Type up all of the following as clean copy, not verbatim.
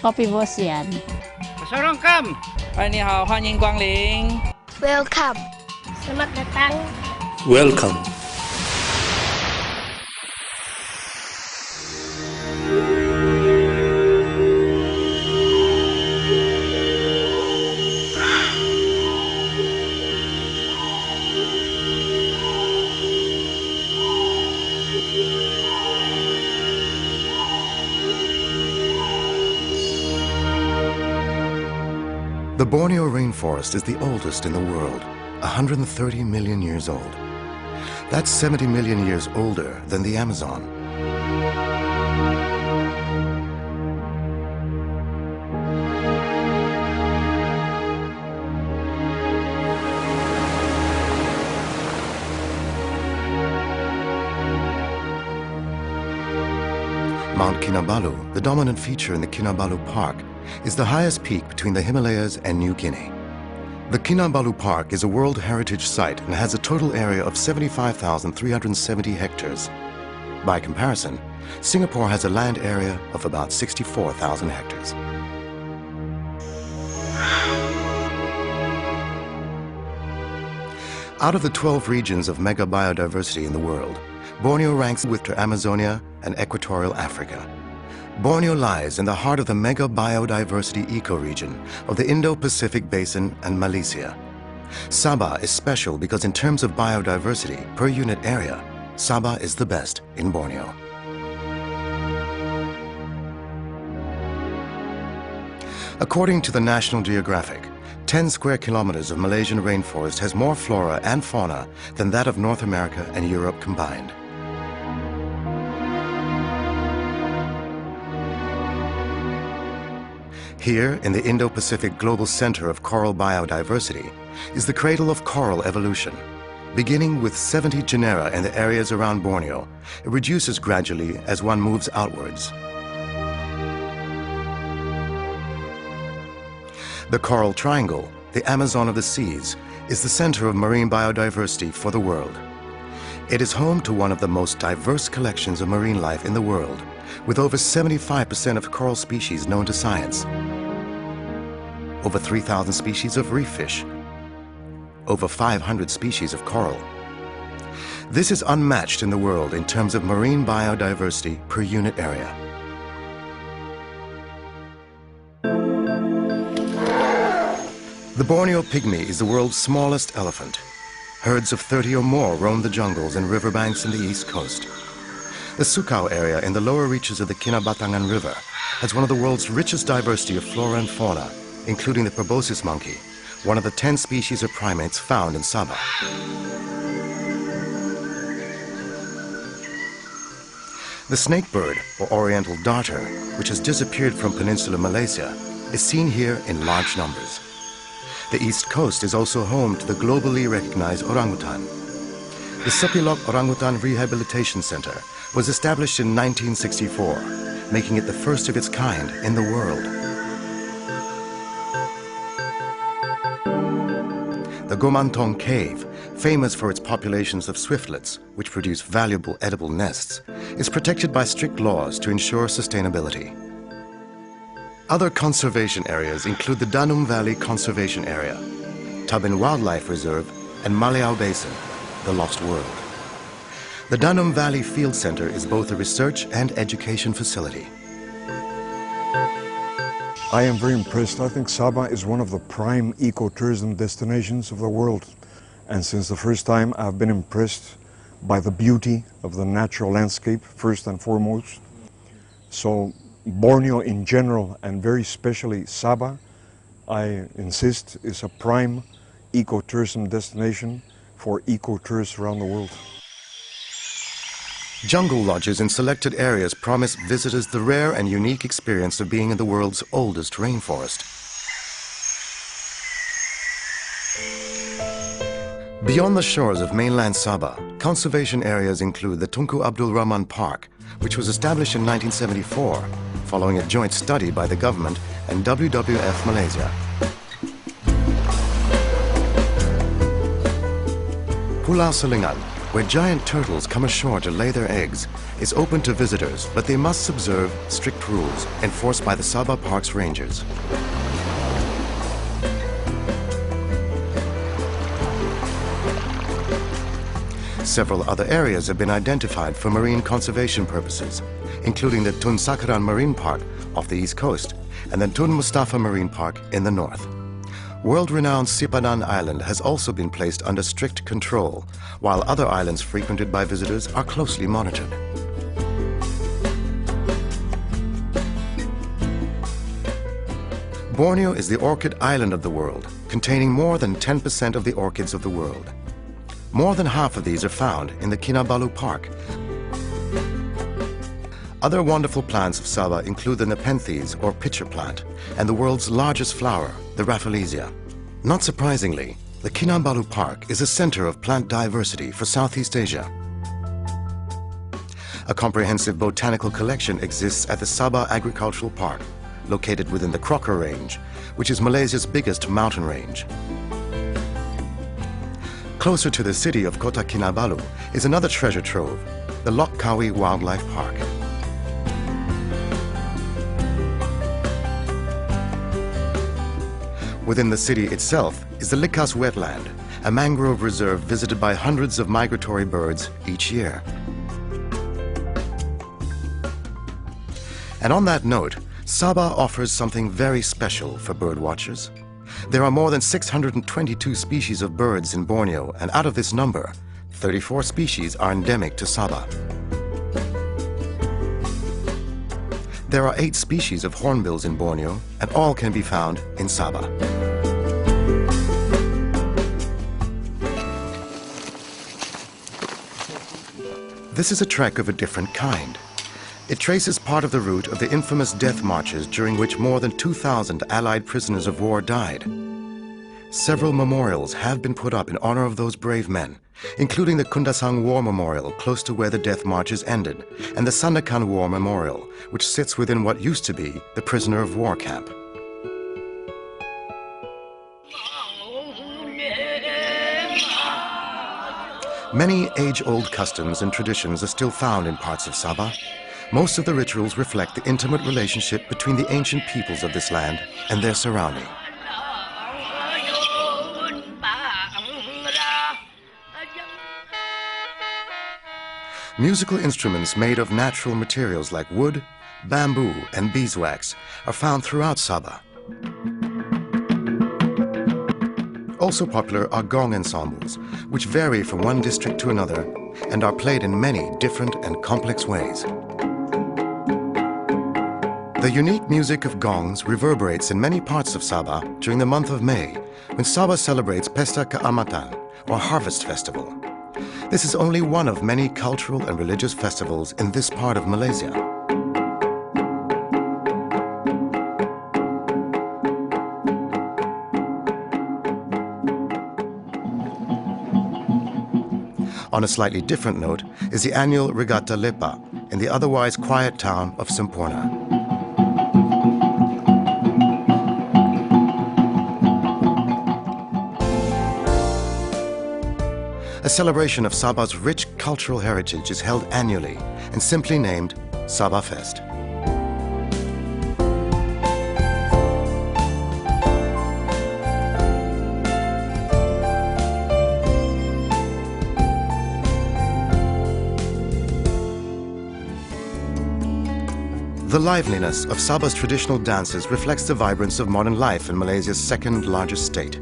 Kopi Bosian. Welcome. Selamat datang. Welcome. The Borneo rainforest is the oldest in the world, 130 million years old. That's 70 million years older than the Amazon. Mount Kinabalu, the dominant feature in the Kinabalu Park, is the highest peak between the Himalayas and New Guinea. The Kinabalu Park is a World Heritage Site and has a total area of 75,370 hectares. By comparison, Singapore has a land area of about 64,000 hectares. Out of the 12 regions of mega biodiversity in the world, Borneo ranks with Amazonia and Equatorial Africa. Borneo lies in the heart of the mega biodiversity ecoregion of the Indo-Pacific Basin and Malaysia. Sabah is special because in terms of biodiversity per unit area, Sabah is the best in Borneo. According to the National Geographic, 10 square kilometers of Malaysian rainforest has more flora and fauna than that of North America and Europe combined. Here, in the Indo-Pacific Global Center of Coral Biodiversity, is the cradle of coral evolution. Beginning with 70 genera in the areas around Borneo, it reduces gradually as one moves outwards. The Coral Triangle, the Amazon of the seas, is the center of marine biodiversity for the world. It is home to one of the most diverse collections of marine life in the world, with over 75% of coral species known to science, over 3,000 species of reef fish, over 500 species of coral. This is unmatched in the world in terms of marine biodiversity per unit area. The Borneo pygmy is the world's smallest elephant. Herds of 30 or more roam the jungles and riverbanks in the east coast. The Sukau area in the lower reaches of the Kinabatangan River has one of the world's richest diversity of flora and fauna, including the proboscis monkey, one of the 10 species of primates found in Sabah. The snakebird, or oriental darter, which has disappeared from Peninsular Malaysia, is seen here in large numbers. The east coast is also home to the globally recognized orangutan. The Sepilok Orangutan Rehabilitation Center was established in 1964, making it the first of its kind in the world. The Gomantong Cave, famous for its populations of swiftlets, which produce valuable edible nests, is protected by strict laws to ensure sustainability. Other conservation areas include the Danum Valley Conservation Area, Tabin Wildlife Reserve, and Maliau Basin, the Lost World. The Danum Valley Field Center is both a research and education facility. I am very impressed. I think Sabah is one of the prime ecotourism destinations of the world. And since the first time, I've been impressed by the beauty of the natural landscape, first and foremost. So Borneo in general, and very specially Sabah, I insist, is a prime ecotourism destination for ecotourists around the world. Jungle lodges in selected areas promise visitors the rare and unique experience of being in the world's oldest rainforest. Beyond the shores of mainland Sabah, conservation areas include the Tunku Abdul Rahman Park, which was established in 1974, following a joint study by the government and WWF Malaysia. Pulau Selingan, where giant turtles come ashore to lay their eggs, is open to visitors, but they must observe strict rules enforced by the Sabah Park's rangers. Several other areas have been identified for marine conservation purposes, including the Tun Sakaran Marine Park off the east coast and the Tun Mustafa Marine Park in the north. World-renowned Sipadan Island has also been placed under strict control, while other islands frequented by visitors are closely monitored. Borneo is the orchid island of the world, containing more than 10% of the orchids of the world. More than half of these are found in the Kinabalu Park. Other wonderful plants of Sabah include the Nepenthes or pitcher plant and the world's largest flower, the Rafflesia. Not surprisingly, the Kinabalu Park is a center of plant diversity for Southeast Asia. A comprehensive botanical collection exists at the Sabah Agricultural Park, located within the Crocker Range, which is Malaysia's biggest mountain range. Closer to the city of Kota Kinabalu is another treasure trove, the Lok Kawi Wildlife Park. Within the city itself is the Likas Wetland, a mangrove reserve visited by hundreds of migratory birds each year. And on that note, Sabah offers something very special for bird watchers. There are more than 622 species of birds in Borneo, and out of this number, 34 species are endemic to Sabah. There are 8 species of hornbills in Borneo, and all can be found in Sabah. This is a trek of a different kind. It traces part of the route of the infamous death marches during which more than 2,000 Allied prisoners of war died. Several memorials have been put up in honor of those brave men, including the Kundasang War Memorial close to where the death marches ended, and the Sandakan War Memorial, which sits within what used to be the prisoner of war camp. Many age-old customs and traditions are still found in parts of Sabah. Most of the rituals reflect the intimate relationship between the ancient peoples of this land and their surrounding. Musical instruments made of natural materials like wood, bamboo, and beeswax are found throughout Sabah. Also popular are gong ensembles, which vary from one district to another and are played in many different and complex ways. The unique music of gongs reverberates in many parts of Sabah during the month of May, when Sabah celebrates Pesta Keamatan, or Harvest Festival. This is only one of many cultural and religious festivals in this part of Malaysia. On a slightly different note is the annual Regatta Lepa in the otherwise quiet town of Semporna. A celebration of Sabah's rich cultural heritage is held annually and simply named Sabah Fest. The liveliness of Sabah's traditional dances reflects the vibrance of modern life in Malaysia's second largest state.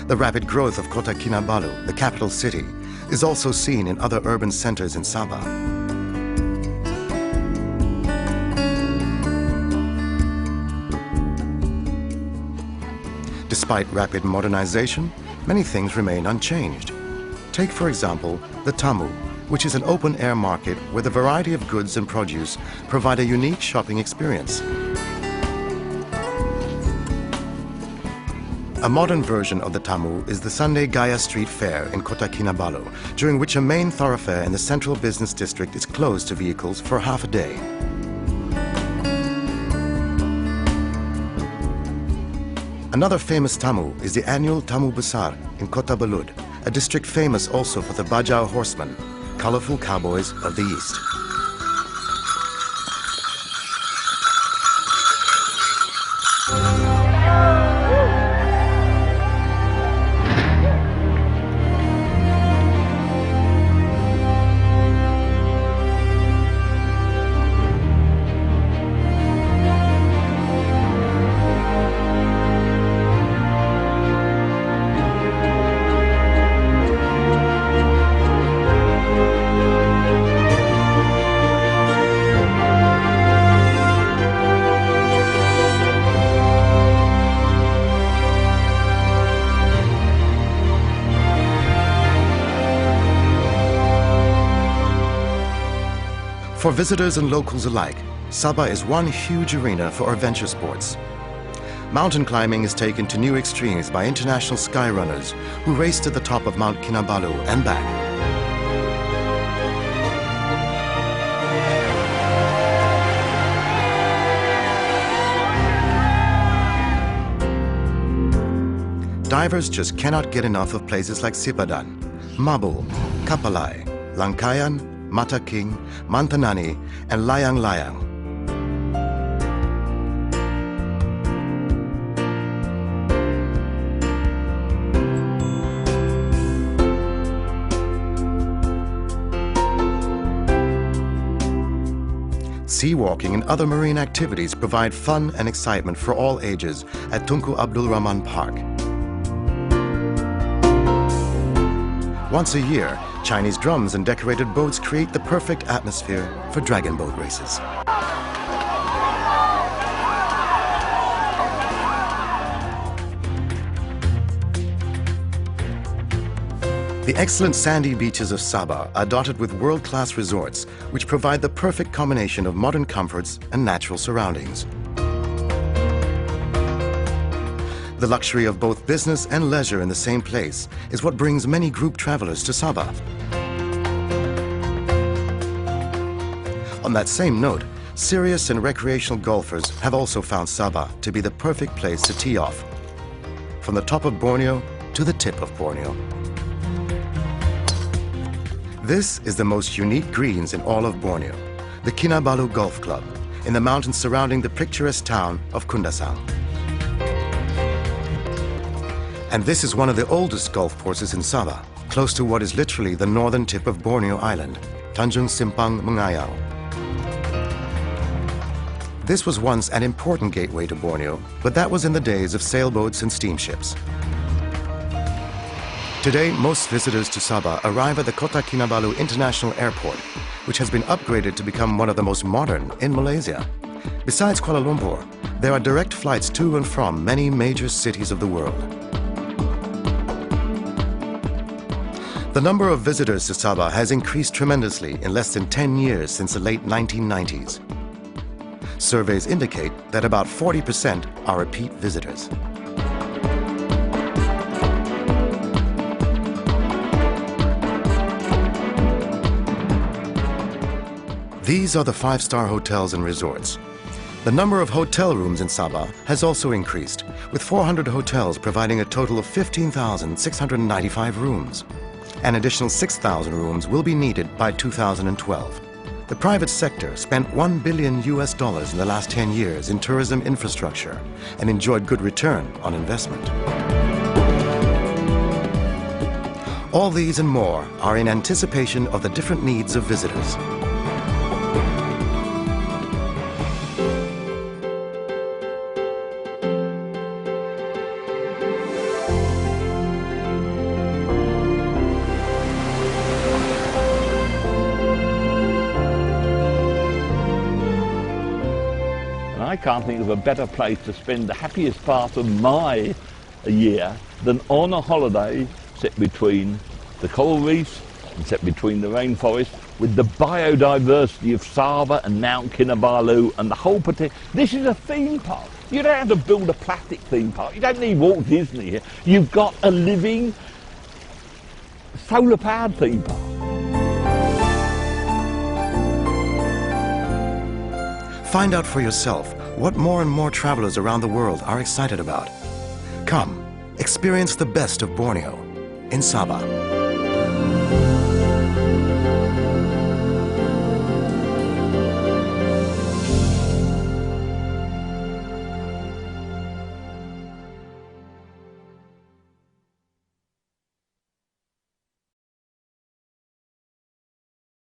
The rapid growth of Kota Kinabalu, the capital city, is also seen in other urban centers in Sabah. Despite rapid modernization, many things remain unchanged. Take, for example, the Tamu, which is an open-air market where the variety of goods and produce provide a unique shopping experience. A modern version of the Tamu is the Sunday Gaya Street Fair in Kota Kinabalu, during which a main thoroughfare in the central business district is closed to vehicles for half a day. Another famous Tamu is the annual Tamu Besar in Kota Belud, a district famous also for the Bajau horsemen, colorful cowboys of the East. For visitors and locals alike, Sabah is one huge arena for adventure sports. Mountain climbing is taken to new extremes by international skyrunners who race to the top of Mount Kinabalu and back. Divers just cannot get enough of places like Sipadan, Mabul, Kapalai, Langkayan, Mata King, Mantanani, and Layang Layang. Sea walking and other marine activities provide fun and excitement for all ages at Tunku Abdul Rahman Park. Once a year, Chinese drums and decorated boats create the perfect atmosphere for dragon boat races. The excellent sandy beaches of Sabah are dotted with world-class resorts, which provide the perfect combination of modern comforts and natural surroundings. The luxury of both business and leisure in the same place is what brings many group travelers to Sabah. On that same note, serious and recreational golfers have also found Sabah to be the perfect place to tee off, from the top of Borneo to the tip of Borneo. This is the most unique greens in all of Borneo, the Kinabalu Golf Club, in the mountains surrounding the picturesque town of Kundasang. And this is one of the oldest golf courses in Sabah, close to what is literally the northern tip of Borneo Island, Tanjung Simpang Mengayau. This was once an important gateway to Borneo, but that was in the days of sailboats and steamships. Today, most visitors to Sabah arrive at the Kota Kinabalu International Airport, which has been upgraded to become one of the most modern in Malaysia. Besides Kuala Lumpur, there are direct flights to and from many major cities of the world. The number of visitors to Sabah has increased tremendously in less than 10 years since the late 1990s. Surveys indicate that about 40% are repeat visitors. These are the five-star hotels and resorts. The number of hotel rooms in Sabah has also increased, with 400 hotels providing a total of 15,695 rooms. An additional 6,000 rooms will be needed by 2012. The private sector spent $1 billion in the last 10 years in tourism infrastructure and enjoyed good return on investment. All these and more are in anticipation of the different needs of visitors. I can't think of a better place to spend the happiest part of my year than on a holiday set between the coral reefs and set between the rainforest with the biodiversity of Sabah and Mount Kinabalu and the whole potential. This is a theme park. You don't have to build a plastic theme park. You don't need Walt Disney here. You've got a living solar-powered theme park. Find out for yourself what more and more travelers around the world are excited about. Come, experience the best of Borneo. in Sabah.